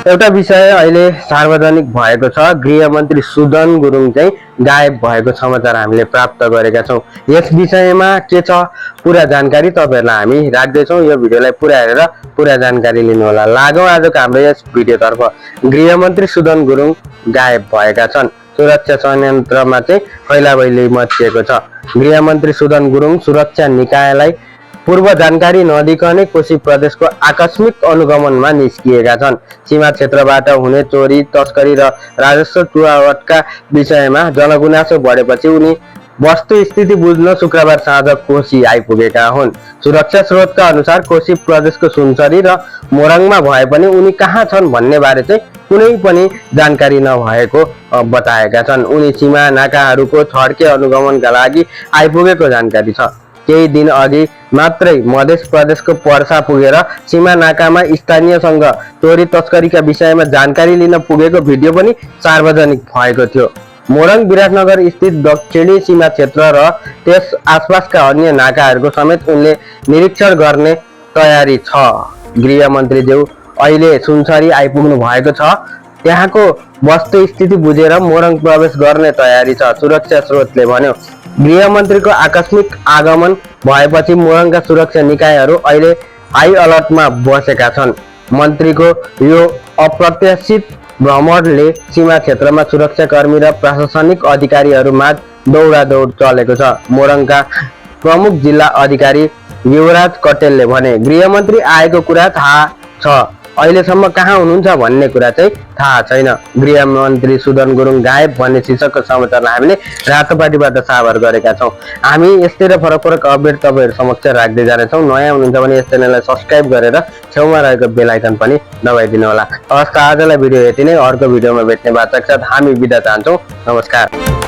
एउटा विषय अहिले सार्वजनिक भएको छ। गृहमन्त्री सुदन गुरुङ चाहिँ गायब भएको समाचार हामीले प्राप्त गरेका छौँ। यस विषयमा के छ पुरा जानकारी तपाईहरुलाई हामी राख्दैछौँ। यो भिडियोलाई पुरा हेरेर पुरा जानकारी लिनु होला। लागौं आजको हाम्रो यस भिडियोतर्फ। गृहमन्त्री सुदन गुरुङ गायब भएका छन्। सुरक्षा संयन्त्रमा चाहिँ खैलाबैली मचिएको छ। गृहमन्त्री सुदन गुरुङ सुरक्षा निकायलाई पूर्व जानकारी नदिकनै कोशी प्रदेशको आकस्मिक अनुगमनमा निस्किएका छन्। सीमा क्षेत्रबाट हुने चोरी, तस्करी र राजस्व चुहावटका विषयमा जनगुनासो बढेपछि उनी वस्तुस्थिति बुझ्न शुक्रबार साँझ कोशी आइपुगेका हुन्। सुरक्षा स्रोतका अनुसार कोशी प्रदेशको सुनसरी र मोरङमा भए पनि उनी कहाँ छन् भन्ने बारे चाहिँ कुनै पनि जानकारी नभएको बताएका छन्। उनी सीमा नाकाहरूको छड्के अनुगमनका लागि आइपुगेको जानकारी छ। केही दिन अघि मात्रै मध्य प्रदेशको पर्सा पुगेर सीमा नाकामा स्थानीयसँग चोरी तस्करीका विषयमा जानकारी लिन पुगेको भिडियो पनि सार्वजनिक भएको थियो। मोरङ विराटनगर स्थित दक्षिणी सीमा क्षेत्र र त्यस आसपासका अन्य नाकाहरूको समेत उनले निरीक्षण गर्ने तयारी छ। गृहमन्त्री ज्यू अहिले सुनसरी आइपुग्नु भएको छ। त्यहाँको वस्तुस्थिति बुझेर मोरङ प्रवेश गर्ने तयारी छ, सुरक्षा स्रोतले भन्यो। गृहमन्त्रीको आकस्मिक आगमन भएपछि मोरङका सुरक्षा निकायहरू अहिले हाई अलर्टमा बसेका छन्। मन्त्रीको यो अप्रत्याशित भ्रमणले सीमा क्षेत्रमा सुरक्षाकर्मी र प्रशासनिक अधिकारीहरूमाझ दौडादौड चलेको छ। मोरङका प्रमुख जिल्ला अधिकारी युवराज कटेलले भने, गृहमन्त्री आएको कुरा थाहा छ, अहिलेसम्म कहाँ हुनुहुन्छ भन्ने कुरा चाहिँ थाहा छैन। गृहमन्त्री सुदन गुरुङ गायब भन्ने शीर्षकको समाचारलाई हामीले रातोपाटीबाट साबर गरेका छौँ। हामी यस्तै र फरक फरक अपडेट तपाईहरु समक्ष राख्दै जानेछौँ। नयाँ हुनुहुन्छ भने यस च्यानललाई सब्स्क्राइब गरेर छेउमा रहेको बेल आइकन पनि दबाइदिनु होला। हवस् त आजलाई भिडियो यति नै। अर्को भिडियोमा भेट्ने बाचाका साथ हामी बिदा चाहन्छौँ। नमस्कार।